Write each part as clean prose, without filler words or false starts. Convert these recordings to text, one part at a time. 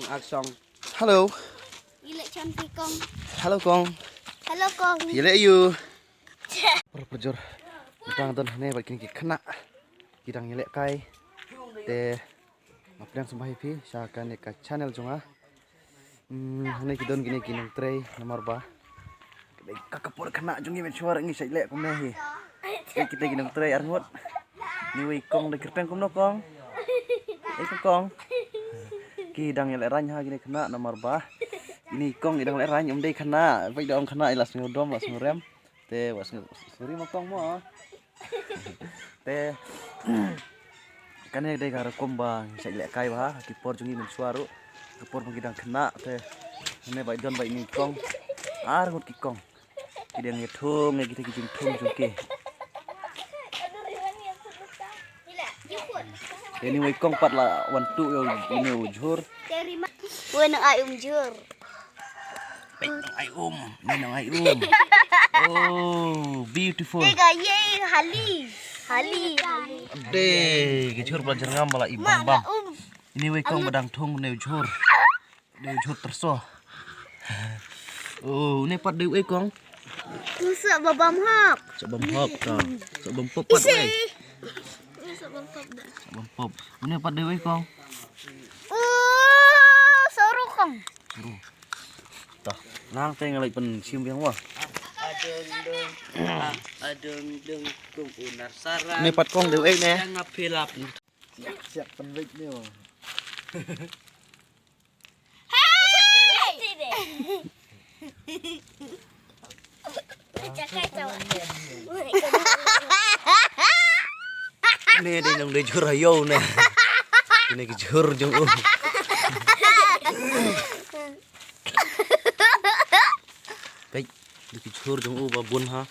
action. Hello. Cantik kong. Hello kong. Halo kong. Yele you. Perpejur. Utang don ne bagi khynnah. Kidang yele kai. Te maprang sumbai pi syakan ka channel jonga. Hane kidon gini kinang tray nomor ba. Kakapur khynnah jongi men suara ngi saile kumne hi. Kita kinang tray arngot. Ni wei kong de kerpeng kumno kong. Kong. Kidang yele ranya gini khynnah nomor ba. Ini kong idang le rany umdei khynnah pai dom khynnah ilas ngudom las ngurem te was suri mokong mo te kane dei gar komba sai le kai ba ki por jungi men suaru por mengidang khynnah te ne bai don bai ni kong ar ngut ki kong kidang ye thung ne kita kijing thung jungke ini wei kong pat la wantu yo ini ujur Terima. Wenang ai jur. Nang ai Oh, beautiful. Tega ye hali. Ade, kecur belajar ngambala ibang bang. Ini wei kong badang thong ne ujur. Ne ujur terso. Oh, ne pat de wei kong. Musa babam hak. Sabam hop ta. Sabam pop pat wei. Sabam pop dah. Sabam pop. Ne pat de wei kong. Soru kong. Seru. Tah, nang teng ngalai pen sium yang wah. Adeng kung unar sarang. Ne pat kong de wei ne. Ngapilap. Siap pen wei ne. Ini dia yang de jur ayo ne. Ini ke jur jong. Baik, di jur jong babun ha.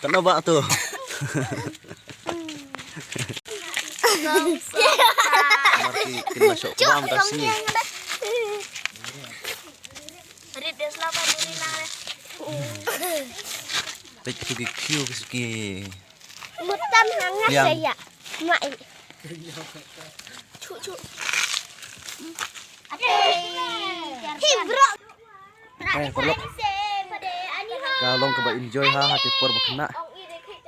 Kenapa tuh? Mati masuk pam tas ni. Baik tu ke kiu ke. Mutam hangat saya. Mai. Cu. Hibro. Perlu. Kalau kau enjoy ha hati por khynnah.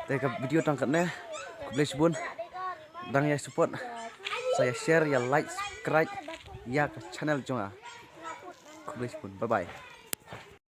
Teka video tangkatnya. Please bun. Dang ya support. Saya share ya like subscribe ya ke channel jonga. Please bun. Bye bye.